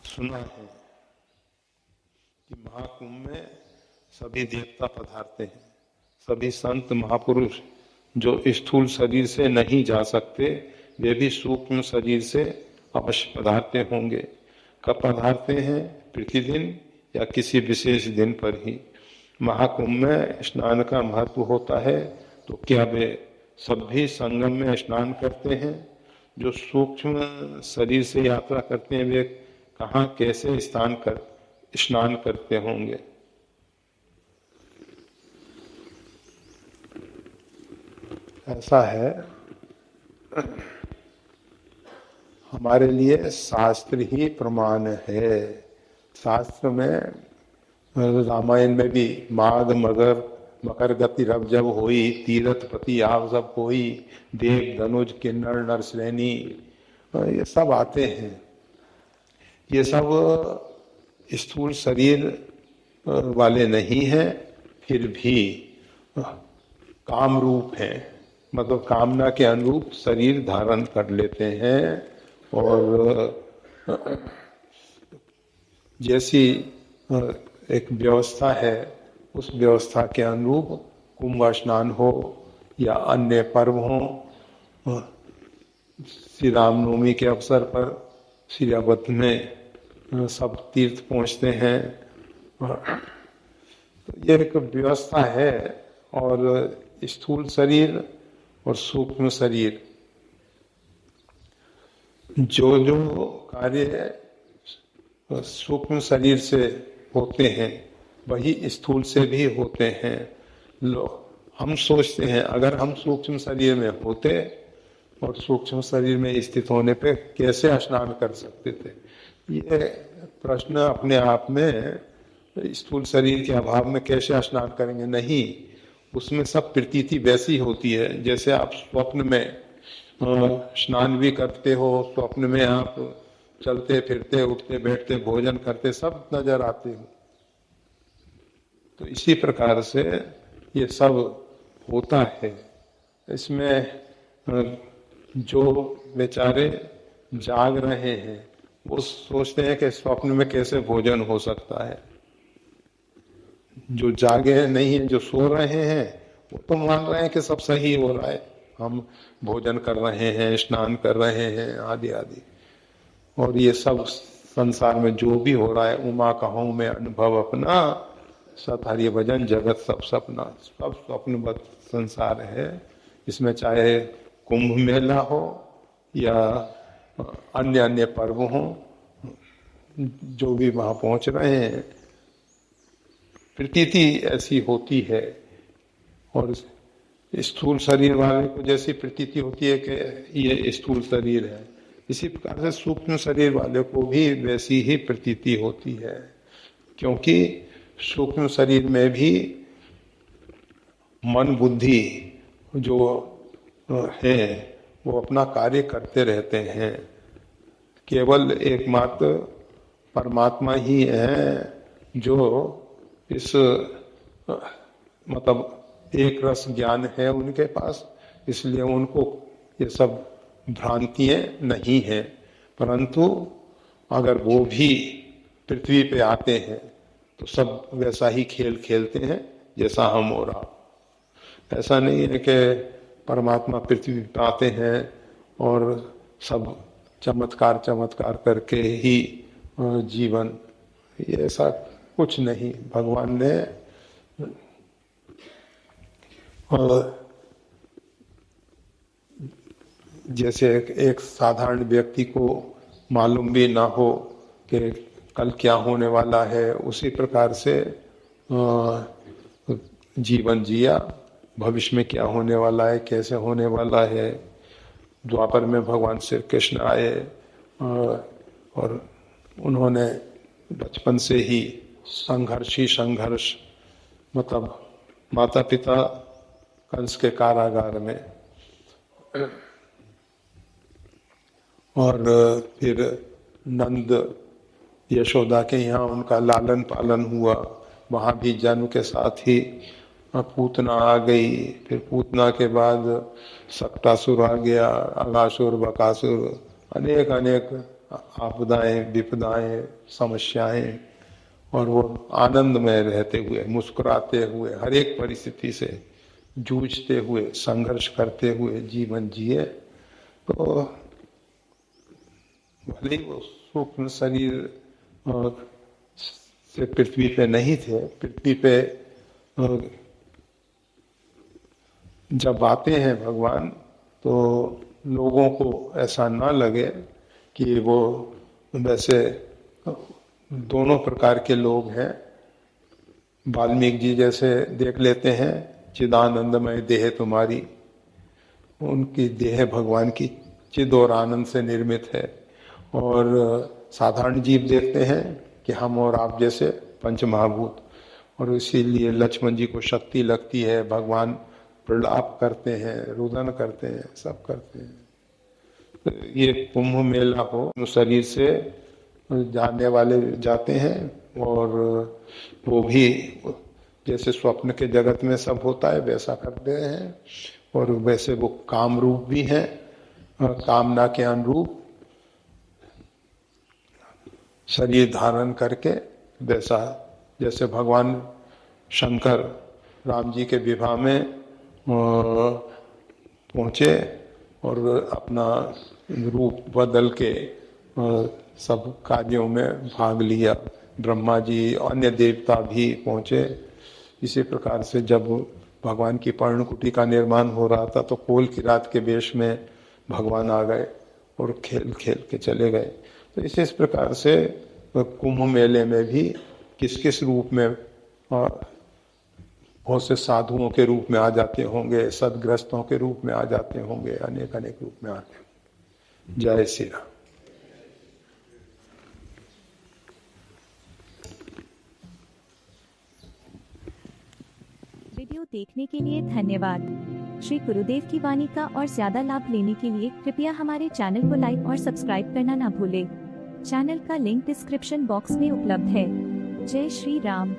सुना है कि महाकुंभ में सभी देवता पधारते हैं, सभी संत महापुरुष जो स्थूल शरीर से नहीं जा सकते वे भी सूक्ष्म शरीर से अवश्य पधारते होंगे। कब पधारते हैं? प्रतिदिन या किसी विशेष दिन पर ही। महाकुंभ में स्नान का महत्व होता है, तो क्या वे सभी संगम में स्नान करते हैं? जो सूक्ष्म शरीर से यात्रा करते हैं वे कहाँ कैसे स्नान करते होंगे? ऐसा है, हमारे लिए शास्त्र ही प्रमाण है। शास्त्र में, रामायण में भी माघ मकर गति रब जब होई, तीर्थपति आव सब कोई, देव धनुज किन्नर नर श्रेणी, ये सब आते हैं। ये सब स्थूल शरीर वाले नहीं हैं, फिर भी काम रूप हैं, मतलब कामना के अनुरूप शरीर धारण कर लेते हैं। और जैसी एक व्यवस्था है, उस व्यवस्था के अनुरूप कुंभ स्नान हो या अन्य पर्व हो, श्री रामनवमी के अवसर पर श्री अवध में सब तीर्थ पहुंचते हैं। तो ये एक व्यवस्था है। और स्थूल शरीर और सूक्ष्म शरीर, जो जो कार्य सूक्ष्म शरीर से होते हैं वही स्थूल से भी होते हैं। हम सोचते हैं अगर हम सूक्ष्म शरीर में होते और सूक्ष्म शरीर में स्थित होने पे कैसे स्नान कर सकते थे। ये प्रश्न अपने आप में, स्थूल शरीर के अभाव में कैसे स्नान करेंगे? नहीं, उसमें सब प्रतीति वैसी होती है जैसे आप स्वप्न में स्नान भी करते हो, स्वप्न में आप चलते फिरते उठते बैठते भोजन करते सब नजर आते हो। तो इसी प्रकार से ये सब होता है। इसमें जो बेचारे जाग रहे हैं वो सोचते हैं कि स्वप्न में कैसे भोजन हो सकता है। जो जागे नहीं है, जो सो रहे हैं, वो तो मान रहे हैं कि सब सही हो रहा है, हम भोजन कर रहे हैं, स्नान कर रहे हैं आदि आदि। और ये सब संसार में जो भी हो रहा है, उमा कहूँ मैं अनुभव अपना, सत हरि भजन जगत सब सपना, सब स्वप्नवत संसार है। इसमें चाहे कुंभ मेला हो या अन्य अन्य पर्व हो, जो भी वहां पहुंच रहे हैं प्रतीति ऐसी होती है। और स्थूल शरीर वाले को जैसी प्रतीति होती है कि ये स्थूल शरीर है, इसी प्रकार से सूक्ष्म शरीर वाले को भी वैसी ही प्रतीति होती है। क्योंकि सूक्ष्म शरीर में भी मन बुद्धि जो है वो अपना कार्य करते रहते हैं। केवल एकमात्र परमात्मा ही है जो इस मतलब एक रस ज्ञान है उनके पास, इसलिए उनको ये सब भ्रांतियां नहीं हैं। परंतु अगर वो भी पृथ्वी पे आते हैं तो सब वैसा ही खेल खेलते हैं जैसा हम हो रहा। ऐसा नहीं है कि परमात्मा पृथ्वी पे आते हैं और सब चमत्कार करके ही जीवन, ये ऐसा कुछ नहीं। भगवान ने जैसे एक साधारण व्यक्ति को मालूम भी ना हो कि कल क्या होने वाला है, उसी प्रकार से जीवन जिया, भविष्य में क्या होने वाला है, कैसे होने वाला है। द्वापर में भगवान श्री कृष्ण आए और उन्होंने बचपन से ही संघर्ष, मतलब माता पिता कंस के कारागार में, और फिर नंद यशोदा के यहाँ उनका लालन पालन हुआ, वहां भी जन्म के साथ ही पूतना आ गई, फिर पूतना के बाद सक्टासुर आ गया, अगासुर, बकासुर, अनेक अनेक आपदाएं, विपदाएं, समस्याएं, और वो आनंद में रहते हुए, मुस्कुराते हुए, हर एक परिस्थिति से जूझते हुए, संघर्ष करते हुए जीवन जिए। तो भले ही वो सूक्ष्म शरीर से पृथ्वी पे नहीं थे, पृथ्वी पे जब आते हैं भगवान तो लोगों को ऐसा ना लगे कि वो वैसे दोनों प्रकार के लोग हैं। वाल्मीकि जी जैसे देख लेते हैं, चिदानंदमय देह तुम्हारी, उनकी देह भगवान की चिद और आनंद से निर्मित है। और साधारण जीव देखते हैं कि हम और आप जैसे पंच महाभूत, और इसीलिए लक्ष्मण जी को शक्ति लगती है, भगवान प्रलाप करते हैं, रुदन करते हैं, सब करते हैं। तो ये कुंभ मेला हो, शरीर से जाने वाले जाते हैं, और वो भी जैसे स्वप्न के जगत में सब होता है वैसा करते हैं, और वैसे वो काम रूप भी हैं, कामना के अनुरूप शरीर धारण करके, वैसा जैसे भगवान शंकर राम जी के विवाह में पहुंचे और अपना रूप बदल के सब कार्यों में भाग लिया। ब्रह्मा जी, अन्य देवता भी पहुंचे। इसी प्रकार से जब भगवान की पर्णकुटी का निर्माण हो रहा था तो कोल की रात के वेश में भगवान आ गए और खेल खेल के चले गए। तो इस प्रकार से कुंभ मेले में भी किस किस रूप में बहुत से साधुओं के रूप में आ जाते होंगे, सदग्रस्तों के रूप में आ जाते होंगे, अनेक अनेक रूप में आते होंगे। जय श्री राम। वीडियो देखने के लिए धन्यवाद। श्री गुरुदेव की वाणी का और ज्यादा लाभ लेने के लिए कृपया हमारे चैनल को लाइक और सब्सक्राइब करना ना भूलें। चैनल का लिंक डिस्क्रिप्शन बॉक्स में उपलब्ध है। जय श्री राम।